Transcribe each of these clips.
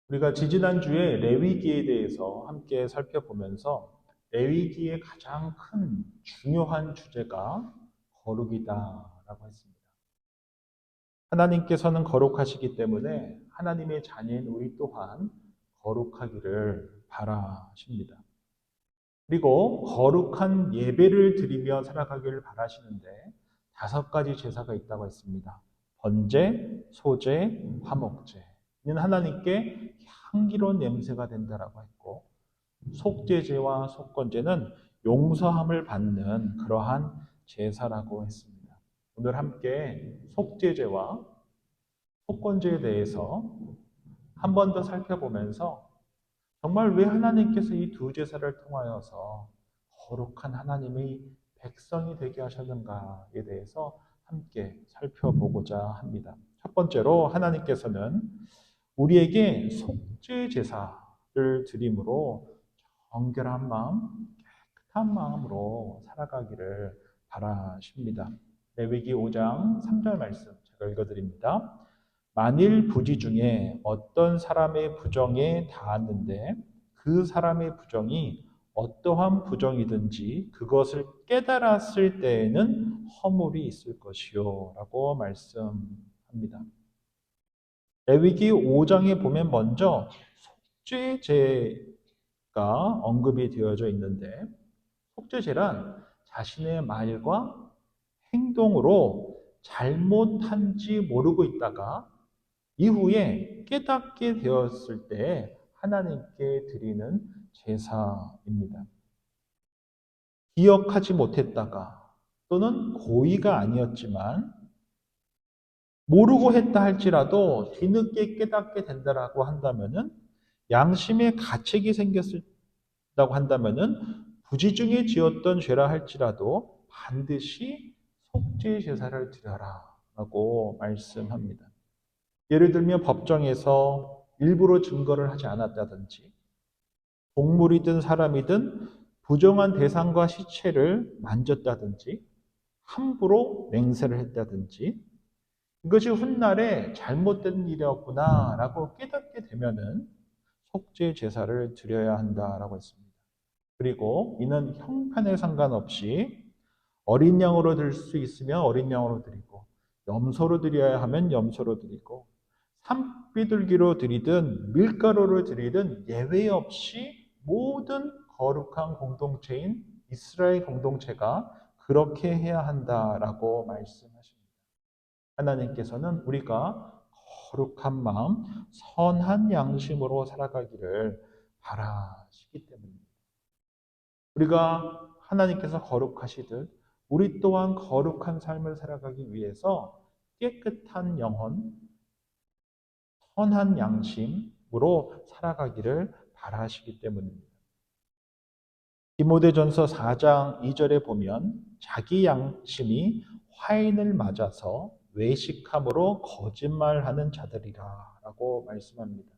우리가 지지난주에 레위기에 대해서 함께 살펴보면서 레위기의 가장 큰 중요한 주제가 거룩이다라고 했습니다. 하나님께서는 거룩하시기 때문에 하나님의 자녀인 우리 또한 거룩하기를 바라십니다. 그리고 거룩한 예배를 드리며 살아가기를 바라시는데 5가지 제사가 있다고 했습니다. 번제, 소제, 화목제. 이는 하나님께 향기로운 냄새가 된다라고 했고, 속죄제와 속건제는 용서함을 받는 그러한 제사라고 했습니다. 오늘 함께 속죄제와 속건제에 대해서 한 번 더 살펴보면서 정말 왜 하나님께서 이 두 제사를 통하여서 거룩한 하나님의 백성이 되게 하셨는가에 대해서 함께 살펴보고자 합니다. 첫 번째로 하나님께서는 우리에게 속죄 제사를 드림으로 정결한 마음, 깨끗한 마음으로 살아가기를 바라십니다. 레위기 5장 3절 말씀 제가 읽어드립니다. 만일 부지 중에 어떤 사람의 부정에 닿았는데 그 사람의 부정이 어떠한 부정이든지 그것을 깨달았을 때에는 허물이 있을 것이요 라고 말씀합니다. 레위기 5장에 보면 먼저 속죄제가 언급이 되어져 있는데 속죄제란 자신의 말과 행동으로 잘못한지 모르고 있다가 이후에 깨닫게 되었을 때 하나님께 드리는 제사입니다. 기억하지 못했다가 또는 고의가 아니었지만 모르고 했다 할지라도 뒤늦게 깨닫게 된다라고 한다면은 양심의 가책이 생겼다고 한다면은 부지중에 지었던 죄라 할지라도 반드시 속죄 제사를 드려라라고 말씀합니다. 예를 들면 법정에서 일부러 증거를 하지 않았다든지 동물이든 사람이든 부정한 대상과 시체를 만졌다든지 함부로 맹세를 했다든지 이것이 훗날에 잘못된 일이었구나라고 깨닫게 되면은 속죄 제사를 드려야 한다라고 했습니다. 그리고 이는 형편에 상관없이 어린 양으로 드릴 수 있으면 어린 양으로 드리고 염소로 드려야 하면 염소로 드리고 산비둘기로 드리든 밀가루를 드리든 예외 없이 모든 거룩한 공동체인 이스라엘 공동체가 그렇게 해야 한다라고 말씀하십니다. 하나님께서는 우리가 거룩한 마음, 선한 양심으로 살아가기를 바라시기 때문입니다. 우리가 하나님께서 거룩하시듯 우리 또한 거룩한 삶을 살아가기 위해서 깨끗한 영혼, 선한 양심으로 살아가기를 바라시기 때문입니다. 디모데전서 4장 2절에 보면 자기 양심이 화인을 맞아서 외식함으로 거짓말하는 자들이라 라고 말씀합니다.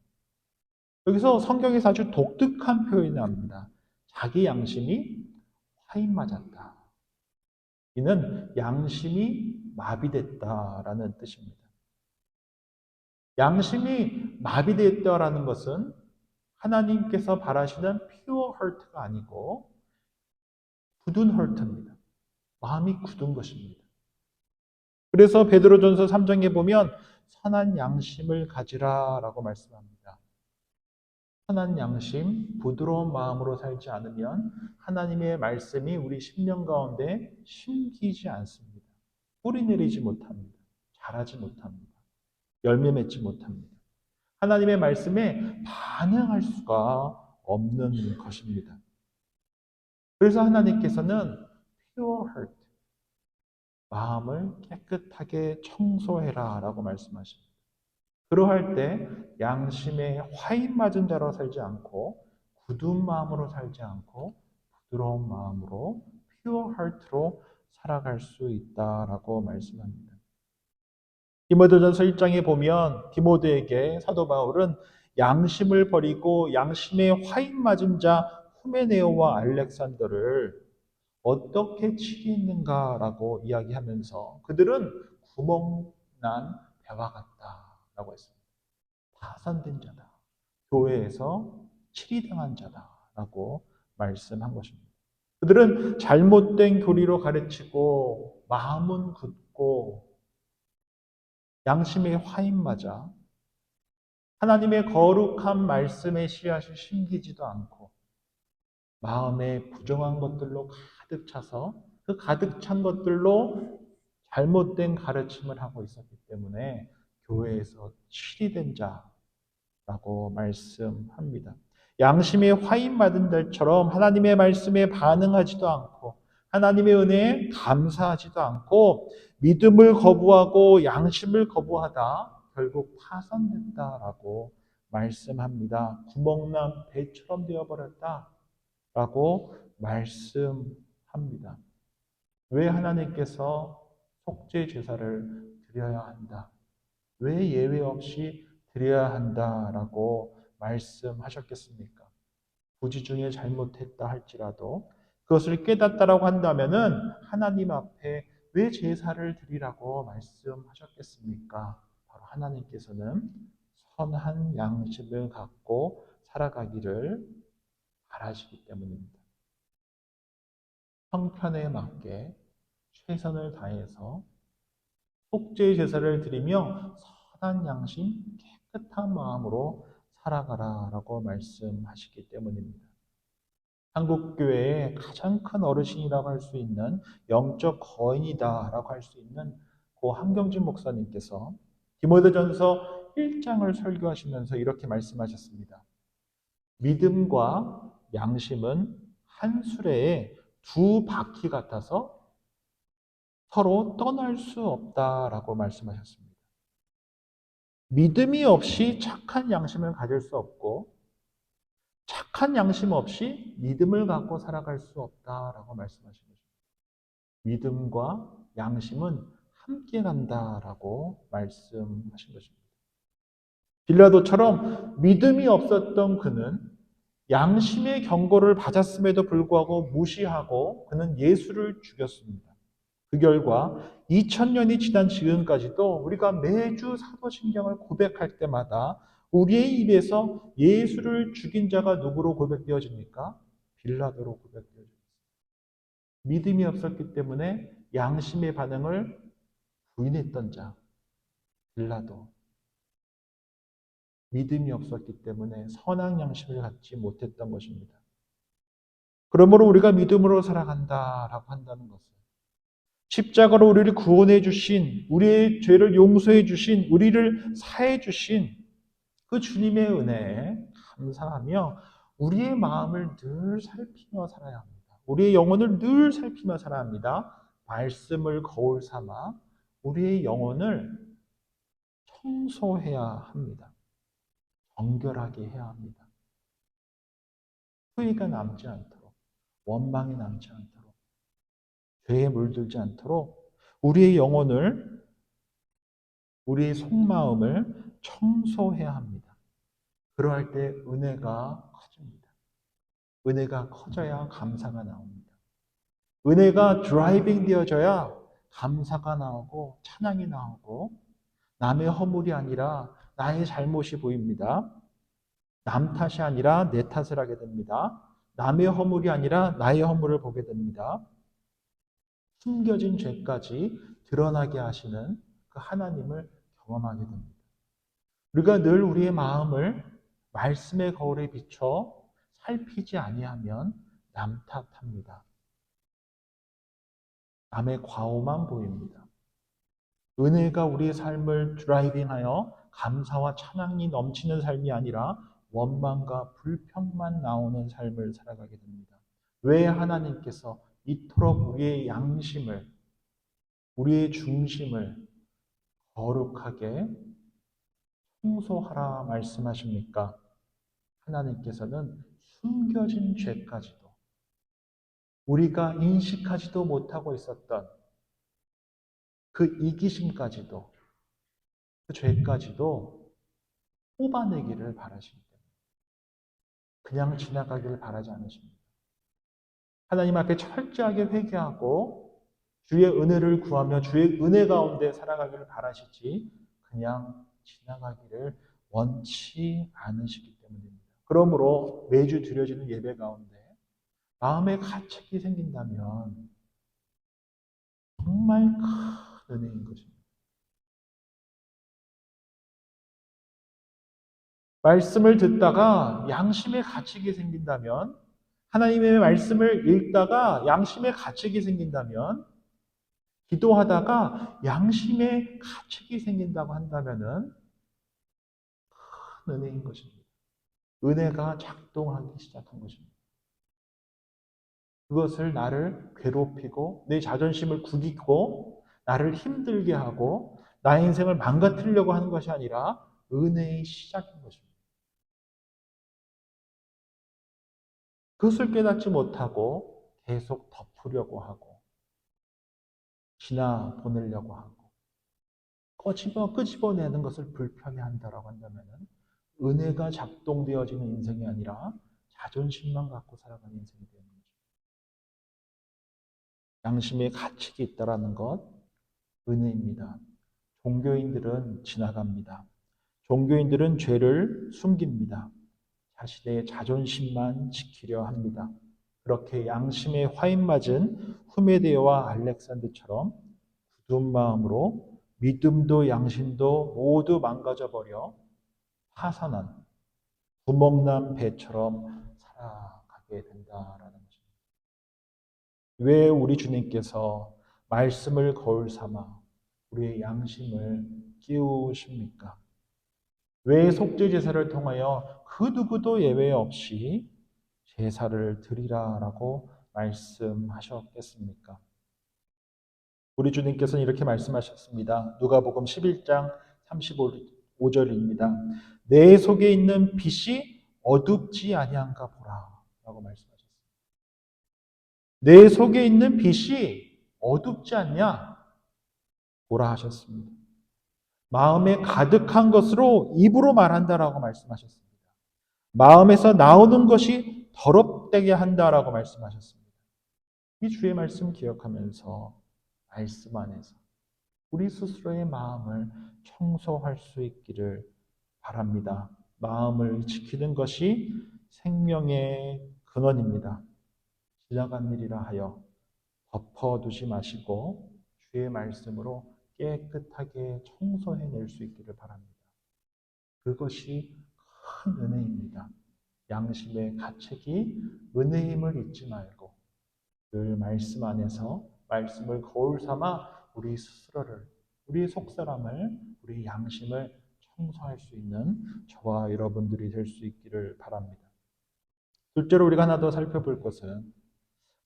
여기서 성경에서 아주 독특한 표현이 나옵니다. 자기 양심이 화인 맞았다. 이는 양심이 마비됐다라는 뜻입니다. 양심이 마비됐다라는 것은 하나님께서 바라시는 pure heart가 아니고 굳은 heart입니다. 마음이 굳은 것입니다. 그래서 베드로전서 3장에 보면 선한 양심을 가지라라고 말씀합니다. 선한 양심, 부드러운 마음으로 살지 않으면 하나님의 말씀이 우리 심령 가운데 심기지 않습니다. 뿌리 내리지 못합니다. 자라지 못합니다. 열매 맺지 못합니다. 하나님의 말씀에 반응할 수가 없는 것입니다. 그래서 하나님께서는 pure heart, 마음을 깨끗하게 청소해라 라고 말씀하십니다. 그러할 때 양심에 화인 맞은 자로 살지 않고 굳은 마음으로 살지 않고 부드러운 마음으로 pure heart로 살아갈 수 있다라고 말씀합니다. 디모데전서 1장에 보면 디모데에게 사도 바울은 양심을 버리고 양심에 화인 맞은 자 후메네오와 알렉산더를 어떻게 치리는가라고 이야기하면서 그들은 구멍난 배와 같다라고 했습니다. 파산된 자다. 교회에서 치리당한 자다라고 말씀한 것입니다. 그들은 잘못된 교리로 가르치고 마음은 굳고 양심의 화인 맞아 하나님의 거룩한 말씀의 씨앗을 심기지도 않고 마음에 부정한 것들로 가득 차서 그 가득 찬 것들로 잘못된 가르침을 하고 있었기 때문에 교회에서 치리된 자라고 말씀합니다. 양심의 화인 받은 자처럼 하나님의 말씀에 반응하지도 않고 하나님의 은혜에 감사하지도 않고 믿음을 거부하고 양심을 거부하다 결국 파산됐다라고 말씀합니다. 구멍난 배처럼 되어버렸다라고 말씀합니다. 왜 하나님께서 속죄 제사를 드려야 한다? 왜 예외 없이 드려야 한다라고 말씀하셨겠습니까? 부지 중에 잘못했다 할지라도 그것을 깨닫다라고 한다면은 하나님 앞에 왜 제사를 드리라고 말씀하셨겠습니까? 바로 하나님께서는 선한 양심을 갖고 살아가기를 바라시기 때문입니다. 형편에 맞게 최선을 다해서 속죄 제사를 드리며 선한 양심, 깨끗한 마음으로 살아가라라고 말씀하시기 때문입니다. 한국교회의 가장 큰 어르신이라고 할 수 있는 영적 거인이다라고 할 수 있는 고 한경진 목사님께서 디모데전서 1장을 설교하시면서 이렇게 말씀하셨습니다. 믿음과 양심은 한 수레에 두 바퀴 같아서 서로 떠날 수 없다라고 말씀하셨습니다. 믿음이 없이 착한 양심을 가질 수 없고 착한 양심 없이 믿음을 갖고 살아갈 수 없다라고 말씀하신 것입니다. 믿음과 양심은 함께 간다라고 말씀하신 것입니다. 빌라도처럼 믿음이 없었던 그는 양심의 경고를 받았음에도 불구하고 무시하고 그는 예수를 죽였습니다. 그 결과 2000년이 지난 지금까지도 우리가 매주 사도신경을 고백할 때마다 우리의 입에서 예수를 죽인 자가 누구로 고백되어집니까? 빌라도로 고백되어집니다. 믿음이 없었기 때문에 양심의 반응을 부인했던 자, 빌라도. 믿음이 없었기 때문에 선한 양심을 갖지 못했던 것입니다. 그러므로 우리가 믿음으로 살아간다라고 한다는 것은 십자가로 우리를 구원해 주신, 우리의 죄를 용서해 주신, 우리를 사해 주신 그 주님의 은혜에 감사하며 우리의 마음을 늘 살피며 살아야 합니다. 우리의 영혼을 늘 살피며 살아야 합니다. 말씀을 거울 삼아 우리의 영혼을 청소해야 합니다. 정결하게 해야 합니다. 후회가 남지 않도록, 원망이 남지 않도록, 죄에 물들지 않도록 우리의 영혼을, 우리의 속마음을 청소해야 합니다. 그러할 때 은혜가 커집니다. 은혜가 커져야 감사가 나옵니다. 은혜가 드라이빙 되어져야 감사가 나오고 찬양이 나오고 남의 허물이 아니라 나의 잘못이 보입니다. 남 탓이 아니라 내 탓을 하게 됩니다. 남의 허물이 아니라 나의 허물을 보게 됩니다. 숨겨진 죄까지 드러나게 하시는 그 하나님을 경험하게 됩니다. 우리가 늘 우리의 마음을 말씀의 거울에 비춰 살피지 아니하면 남 탓합니다. 남의 과오만 보입니다. 은혜가 우리의 삶을 드라이빙하여 감사와 찬양이 넘치는 삶이 아니라 원망과 불평만 나오는 삶을 살아가게 됩니다. 왜 하나님께서 이토록 우리의 양심을, 우리의 중심을 거룩하게 청소하라 말씀하십니까? 하나님께서는 숨겨진 죄까지도 우리가 인식하지도 못하고 있었던 그 이기심까지도 그 죄까지도 뽑아내기를 바라십니다. 그냥 지나가기를 바라지 않으십니다. 하나님 앞에 철저하게 회개하고 주의 은혜를 구하며 주의 은혜 가운데 살아가기를 바라시지 그냥 지나가기를 원치 않으시기 때문입니다. 그러므로 매주 드려지는 예배 가운데 마음에 가책이 생긴다면 정말 큰 은혜인 것입니다. 말씀을 듣다가 양심의 가책이 생긴다면, 하나님의 말씀을 읽다가 양심의 가책이 생긴다면, 기도하다가 양심의 가책이 생긴다고 한다면은 큰 은혜인 것입니다. 은혜가 작동하기 시작한 것입니다. 그것을 나를 괴롭히고 내 자존심을 구기고 나를 힘들게 하고 나의 인생을 망가뜨리려고 하는 것이 아니라 은혜의 시작인 것입니다. 그것을 깨닫지 못하고 계속 덮으려고 하고 지나 보내려고 하고 끄집어내는 것을 불편해한다라고 한다면 은혜가 작동되어지는 인생이 아니라 자존심만 갖고 살아가는 인생이 되는 거죠. 양심의 가책이 있다라는 것, 은혜입니다. 종교인들은 지나갑니다. 종교인들은 죄를 숨깁니다. 자신의 자존심만 지키려 합니다. 그렇게 양심에 화인 맞은 후메데와 알렉산드처럼 굳은 마음으로 믿음도 양심도 모두 망가져버려 파산한 구멍난 배처럼 살아가게 된다라는 것입니다. 왜 우리 주님께서 말씀을 거울 삼아 우리의 양심을 깨우십니까? 왜 속죄 제사를 통하여 그 누구도 예외 없이 제사를 드리라라고 말씀하셨겠습니까? 우리 주님께서는 이렇게 말씀하셨습니다. 누가복음 11장 35절입니다. 내 속에 있는 빛이 어둡지 아니한가 보라라고 말씀하셨습니다. 내 속에 있는 빛이 어둡지 않냐? 보라 하셨습니다. 마음에 가득한 것으로 입으로 말한다라고 말씀하셨습니다. 마음에서 나오는 것이 더럽되게 한다라고 말씀하셨습니다. 이 주의 말씀 기억하면서 말씀 안에서 우리 스스로의 마음을 청소할 수 있기를 바랍니다. 마음을 지키는 것이 생명의 근원입니다. 지나간 일이라 하여 덮어두지 마시고 주의 말씀으로 깨끗하게 청소해낼 수 있기를 바랍니다. 그것이 큰 은혜입니다. 양심의 가책이 은혜임을 잊지 말고 늘 말씀 안에서 말씀을 거울 삼아 우리 스스로를, 우리 속사람을, 우리 양심을 청소할 수 있는 저와 여러분들이 될 수 있기를 바랍니다. 둘째로 우리가 하나 더 살펴볼 것은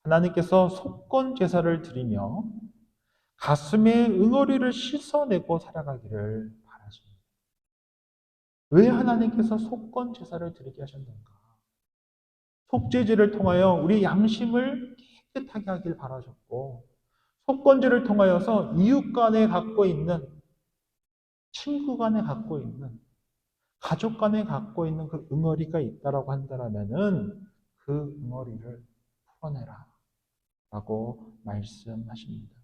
하나님께서 속건 제사를 드리며 가슴의 응어리를 씻어내고 살아가기를 바라십니다. 왜 하나님께서 속건 제사를 드리게 하셨는가? 속죄제를 통하여 우리 양심을 깨끗하게 하길 바라셨고, 속건제를 통하여서 이웃 간에 갖고 있는, 친구 간에 갖고 있는, 가족 간에 갖고 있는 그 응어리가 있다라고 한다면은 그 응어리를 풀어내라 라고 말씀하십니다.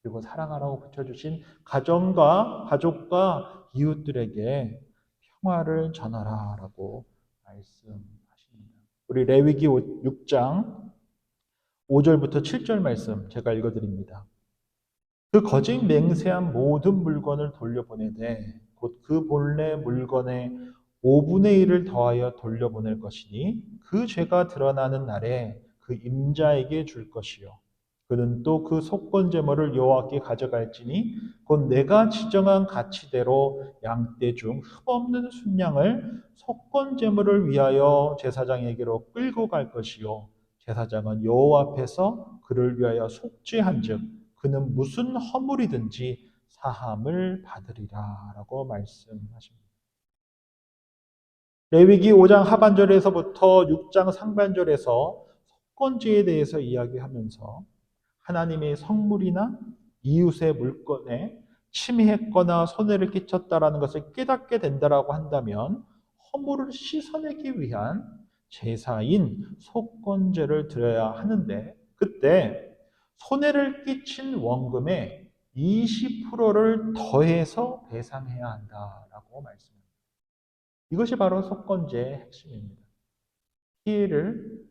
그리고 사랑하라고 붙여주신 가족과 이웃들에게 평화를 전하라 라고 말씀하십니다. 우리 레위기 6장 5절부터 7절 말씀 제가 읽어드립니다. 그 거짓 맹세한 모든 물건을 돌려보내되 곧 그 본래 물건의 5분의 1을 더하여 돌려보낼 것이니 그 죄가 드러나는 날에 그 임자에게 줄 것이요 그는 또 그 속건제물을 여호와께 가져갈지니 곧 내가 지정한 가치대로 양떼 중 흠없는 순양을 속건제물을 위하여 제사장에게로 끌고 갈 것이요 제사장은 여호와 앞에서 그를 위하여 속죄한즉 그는 무슨 허물이든지 사함을 받으리라라고 말씀하십니다. 레위기 5장 하반절에서부터 6장 상반절에서 속건제에 대해서 이야기하면서 하나님의 성물이나 이웃의 물건에 침해했거나 손해를 끼쳤다라는 것을 깨닫게 된다라고 한다면 허물을 씻어내기 위한 제사인 속건제를 드려야 하는데 그때 손해를 끼친 원금의 20%를 더해서 배상해야 한다라고 말씀합니다. 이것이 바로 속건제의 핵심입니다. 피해를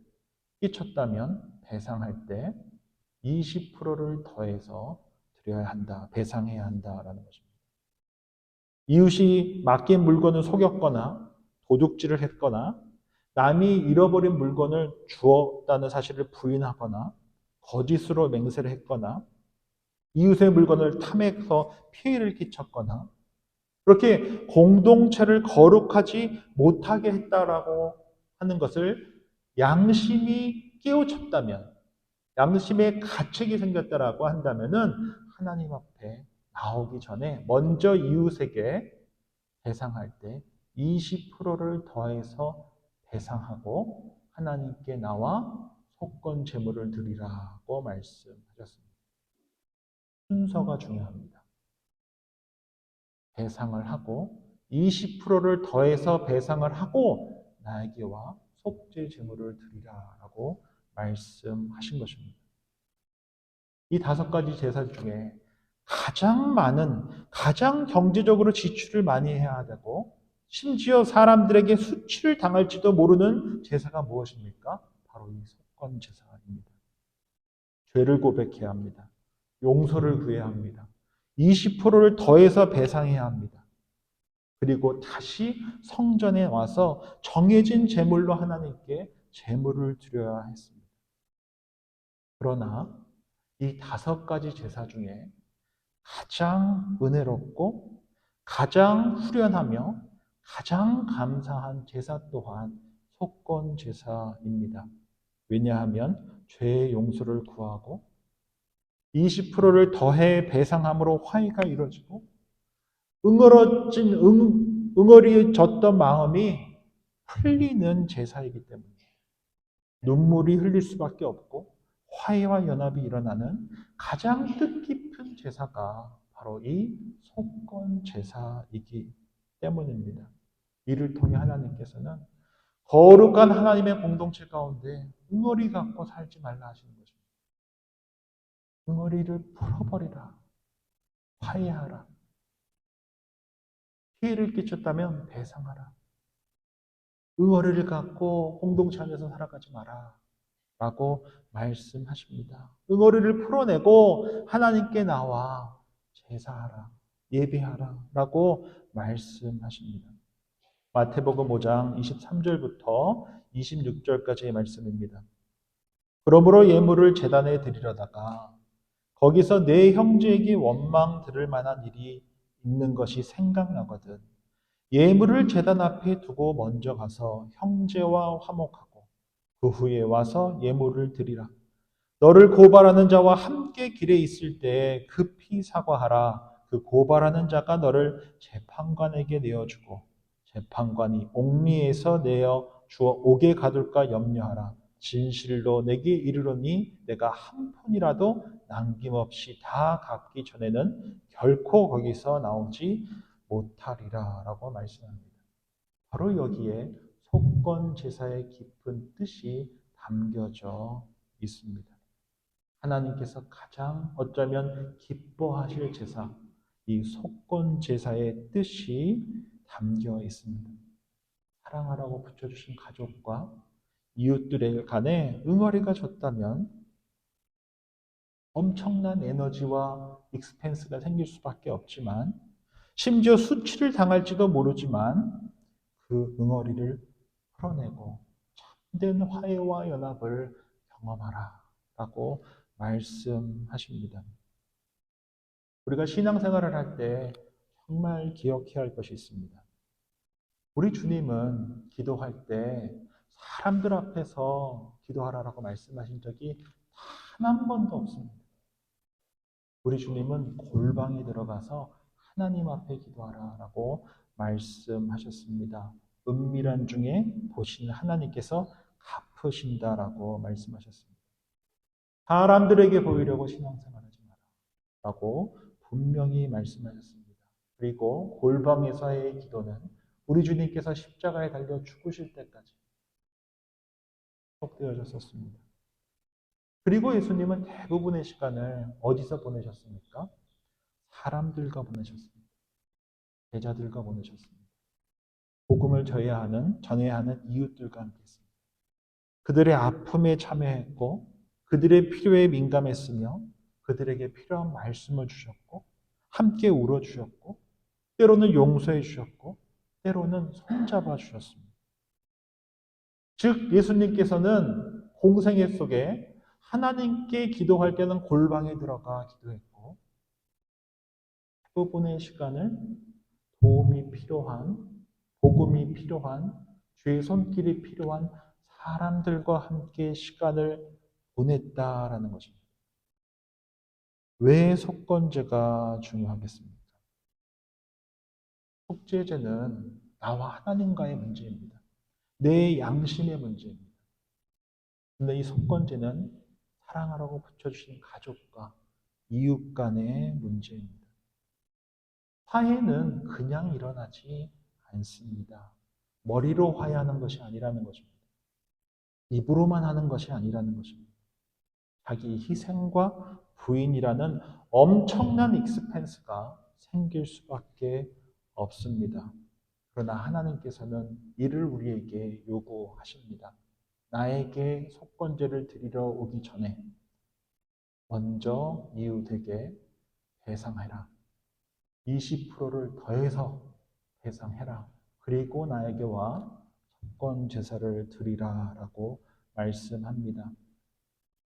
끼쳤다면 배상할 때 20%를 더해서 드려야 한다, 배상해야 한다라는 것입니다. 이웃이 맡긴 물건을 속였거나 도둑질을 했거나 남이 잃어버린 물건을 주었다는 사실을 부인하거나 거짓으로 맹세를 했거나 이웃의 물건을 탐해서 피해를 끼쳤거나 그렇게 공동체를 거룩하지 못하게 했다라고 하는 것을 양심이 깨우쳤다면, 양심의 가책이 생겼다라고 한다면은 하나님 앞에 나오기 전에 먼저 이웃에게 배상할 때 20%를 더해서 배상하고 하나님께 나와 속건 제물을 드리라고 말씀하셨습니다. 순서가 중요합니다. 배상을 하고 20%를 더해서 배상을 하고 나에게 와 속죄 제물을 드리라라고 말씀하신 것입니다. 이 5가지 제사 중에 가장 많은, 가장 경제적으로 지출을 많이 해야 되고 심지어 사람들에게 수치를 당할지도 모르는 제사가 무엇입니까? 바로 이 속건 제사입니다. 죄를 고백해야 합니다. 용서를 구해야 합니다. 20%를 더해서 배상해야 합니다. 그리고 다시 성전에 와서 정해진 제물로 하나님께 제물을 드려야 했습니다. 그러나 이 5가지 제사 중에 가장 은혜롭고 가장 후련하며 가장 감사한 제사 또한 속건 제사입니다. 왜냐하면 죄의 용서를 구하고 20%를 더해 배상함으로 화해가 이루어지고 응어리졌던 마음이 흘리는 제사이기 때문이에요. 눈물이 흘릴 수밖에 없고 화해와 연합이 일어나는 가장 뜻깊은 제사가 바로 이 속건 제사이기 때문입니다. 이를 통해 하나님께서는 거룩한 하나님의 공동체 가운데 응어리 갖고 살지 말라 하시는 것입니다. 응어리를 풀어버리라. 화해하라. 피해를 끼쳤다면 배상하라. 응어리를 갖고 공동체 안에서 살아가지 마라. 라고 말씀하십니다. 응어리를 풀어내고 하나님께 나와 제사하라. 예배하라. 라고 말씀하십니다. 마태복음 5장 23절부터 26절까지의 말씀입니다. 그러므로 예물을 제단에 드리려다가 거기서 내 형제에게 원망 들을 만한 일이 있는 것이 생각나거든 예물을 제단 앞에 두고 먼저 가서 형제와 화목하고 그 후에 와서 예물을 드리라. 너를 고발하는 자와 함께 길에 있을 때 급히 사과하라. 그 고발하는 자가 너를 재판관에게 내어주고 재판관이 옥리에서 내어 주어 옥에 가둘까 염려하라. 진실로 내게 이르노니 내가 한 푼이라도 남김없이 다 갚기 전에는 결코 거기서 나오지 못하리라 라고 말씀합니다. 바로 여기에 속건 제사의 깊은 뜻이 담겨져 있습니다. 하나님께서 가장 어쩌면 기뻐하실 제사, 이 속건 제사의 뜻이 담겨 있습니다. 사랑하라고 붙여주신 가족과 이웃들 간에 응어리가 졌다면 엄청난 에너지와 익스펜스가 생길 수밖에 없지만 심지어 수치를 당할지도 모르지만 그 응어리를 풀어내고 참된 화해와 연합을 경험하라 라고 말씀하십니다. 우리가 신앙생활을 할 때 정말 기억해야 할 것이 있습니다. 우리 주님은 기도할 때 사람들 앞에서 기도하라라고 말씀하신 적이 단 한 번도 없습니다. 우리 주님은 골방에 들어가서 하나님 앞에 기도하라라고 말씀하셨습니다. 은밀한 중에 보시는 하나님께서 갚으신다라고 말씀하셨습니다. 사람들에게 보이려고 신앙생활하지 마라 라고 분명히 말씀하셨습니다. 그리고 골방에서의 기도는 우리 주님께서 십자가에 달려 죽으실 때까지 계속되어졌었습니다. 그리고 예수님은 대부분의 시간을 어디서 보내셨습니까? 사람들과 보내셨습니다. 제자들과 보내셨습니다. 복음을 전해야 하는 이웃들과 함께 했습니다. 그들의 아픔에 참여했고 그들의 필요에 민감했으며 그들에게 필요한 말씀을 주셨고 함께 울어주셨고 때로는 용서해 주셨고 때로는 손잡아 주셨습니다. 즉 예수님께서는 공생애 속에 하나님께 기도할 때는 골방에 들어가 기도했고 대부분의 시간을 도움이 필요한, 복음이 필요한, 주의 손길이 필요한 사람들과 함께 시간을 보냈다라는 것입니다. 왜 속건제가 중요하겠습니까? 속죄제는 나와 하나님과의 문제입니다. 내 양심의 문제입니다. 근데 이 속건제는 사랑하라고 붙여주신 가족과 이웃 간의 문제입니다. 화해는 그냥 일어나지 않습니다. 머리로 화해하는 것이 아니라는 것입니다. 입으로만 하는 것이 아니라는 것입니다. 자기 희생과 부인이라는 엄청난 익스펜스가 생길 수밖에 없습니다. 그러나 하나님께서는 이를 우리에게 요구하십니다. 나에게 속건제를 드리러 오기 전에 먼저 이웃에게 배상해라. 20%를 더해서 배상해라. 그리고 나에게 와 속건 제사를 드리라라고 말씀합니다.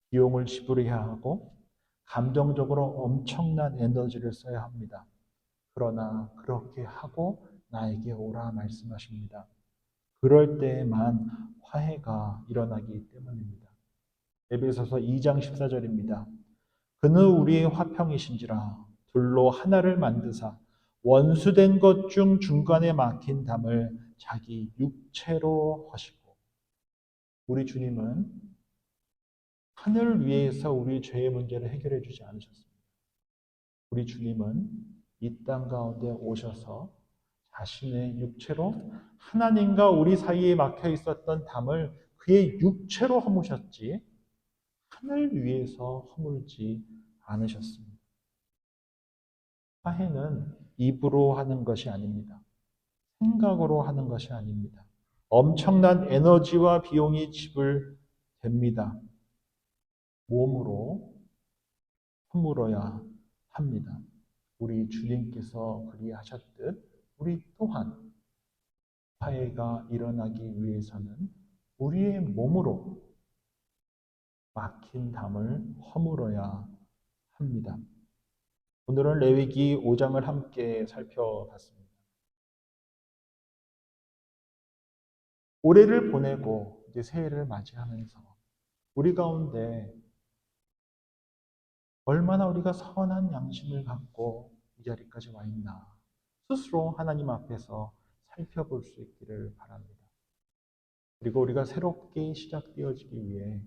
비용을 지불해야 하고 감정적으로 엄청난 에너지를 써야 합니다. 그러나 그렇게 하고 나에게 오라 말씀하십니다. 그럴 때에만 화해가 일어나기 때문입니다. 에베소서 2장 14절입니다. 그는 우리의 화평이신지라 둘로 하나를 만드사 원수된 것 중 중간에 막힌 담을 자기 육체로 하시고 우리 주님은 하늘 위에서 우리 죄의 문제를 해결해 주지 않으셨습니다. 우리 주님은 이 땅 가운데 오셔서 자신의 육체로 하나님과 우리 사이에 막혀 있었던 담을 그의 육체로 허무셨지 하늘 위에서 허물지 않으셨습니다. 화해는 입으로 하는 것이 아닙니다. 생각으로 하는 것이 아닙니다. 엄청난 에너지와 비용이 지불됩니다. 몸으로 허물어야 합니다. 우리 주님께서 그리하셨듯 우리 또한 화해가 일어나기 위해서는 우리의 몸으로 막힌 담을 허물어야 합니다. 오늘은 레위기 5장을 함께 살펴봤습니다. 올해를 보내고 이제 새해를 맞이하면서 우리 가운데 얼마나 우리가 선한 양심을 갖고 이 자리까지 와 있나 스스로 하나님 앞에서 살펴볼 수 있기를 바랍니다. 그리고 우리가 새롭게 시작되어지기 위해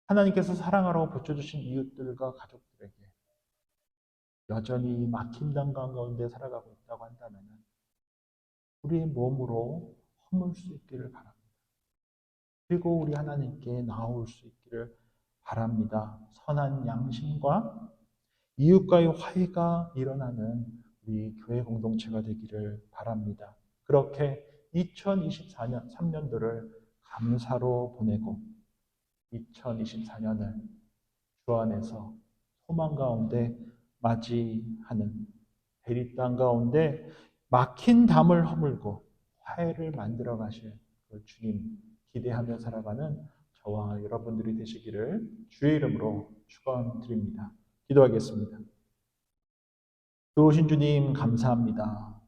하나님께서 사랑하라고 붙여주신 이웃들과 가족들에게 여전히 막힌 담 가운데 살아가고 있다고 한다면 우리의 몸으로 허물 수 있기를 바랍니다. 그리고 우리 하나님께 나올 수 있기를 바랍니다. 선한 양심과 이웃과의 화해가 일어나는 우리 교회 공동체가 되기를 바랍니다. 그렇게 2024년, 3년도를 감사로 보내고 2024년을 주 안에서 소망 가운데 맞이하는 베리 땅 가운데 막힌 담을 허물고 화해를 만들어 가실 그 주님 기대하며 살아가는 저와 여러분들이 되시기를 주의 이름으로 축원드립니다. 기도하겠습니다. 좋으신 주님 감사합니다.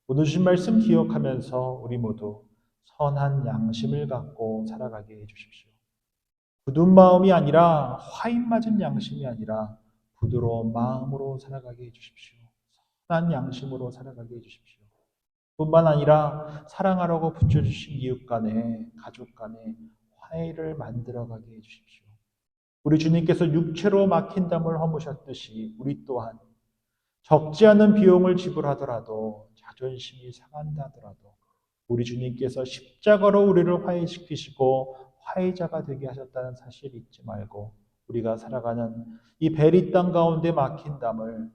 오늘 주신 말씀 기억하면서 우리 모두 선한 양심을 갖고 살아가게 해주십시오. 굳은 마음이 아니라 화인 맞은 양심이 아니라 부드러운 마음으로 살아가게 해주십시오. 선한 양심으로 살아가게 해주십시오. 뿐만 아니라 사랑하라고 붙여주신 이웃 간에 가족 간에 화해를 만들어가게 해주십시오. 우리 주님께서 육체로 막힌 담을 허무셨듯이 우리 또한 적지 않은 비용을 지불하더라도 자존심이 상한다 하더라도 우리 주님께서 십자가로 우리를 화해시키시고 화해자가 되게 하셨다는 사실 잊지 말고 우리가 살아가는 이 베리 땅 가운데 막힌 담을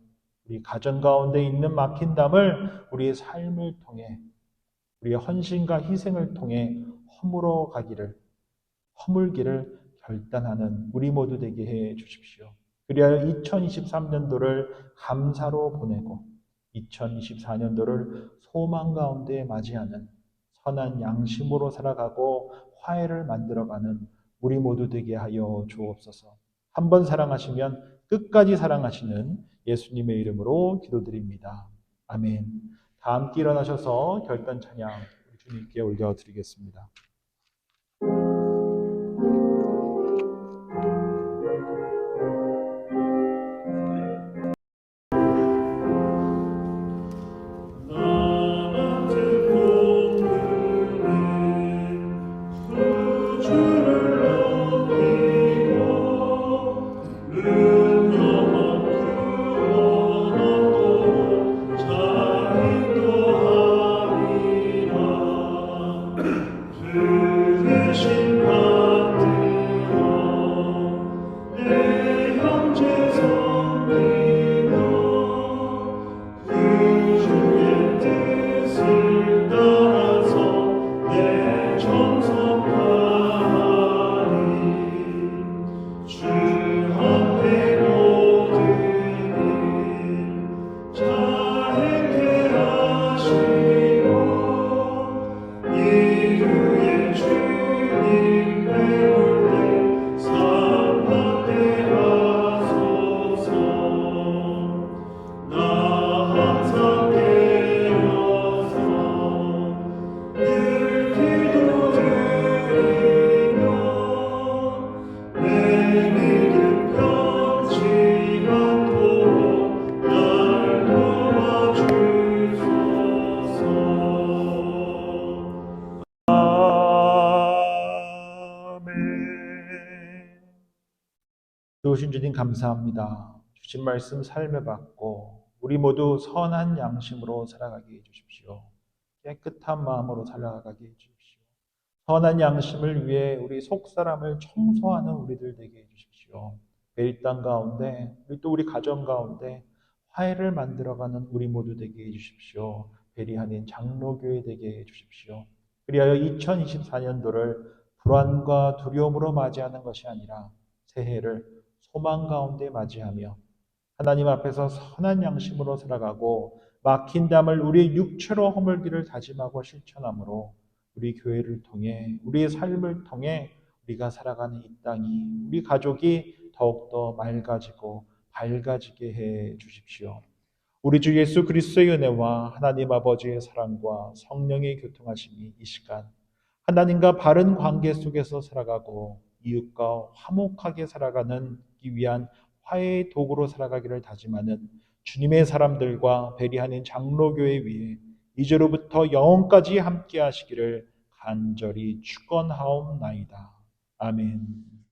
우리 가정 가운데 있는 막힌 담을 우리의 삶을 통해 우리의 헌신과 희생을 통해 허물기를 결단하는 우리 모두 되게 해 주십시오. 그리하여 2023년도를 감사로 보내고 2024년도를 소망 가운데 맞이하는 선한 양심으로 살아가고 화해를 만들어가는 우리 모두 되게 하여 주옵소서. 한 번 사랑하시면 끝까지 사랑하시는 예수님의 이름으로 기도드립니다. 아멘. 다 함께 일어나셔서 결단 찬양 주님께 올려드리겠습니다. 좋으신 주님 감사합니다. 주신 말씀 삶에 받고 우리 모두 선한 양심으로 살아가게 해주십시오. 깨끗한 마음으로 살아가게 해주십시오. 선한 양심을 위해 우리 속사람을 청소하는 우리들 되게 해주십시오. 매일 땅 가운데 우리 가정 가운데 화해를 만들어가는 우리 모두 되게 해주십시오. 베리하는 장로교회 되게 해주십시오. 그리하여 2024년도를 불안과 두려움으로 맞이하는 것이 아니라 새해를 소망 가운데 맞이하며 하나님 앞에서 선한 양심으로 살아가고 막힌 담을 우리의 육체로 허물기를 다짐하고 실천함으로 우리 교회를 통해 우리의 삶을 통해 우리가 살아가는 이 땅이 우리 가족이 더욱더 맑아지고 밝아지게 해 주십시오. 우리 주 예수 그리스도의 은혜와 하나님 아버지의 사랑과 성령의 교통하심이 이 시간 하나님과 바른 관계 속에서 살아가고 이웃과 화목하게 살아가는 이 위한 화해의 도구로 살아가기를 다짐하는 주님의 사람들과 배리하는 장로교회 위에 이제로부터 영원까지 함께 하시기를 간절히 축원하옵나이다. 아멘.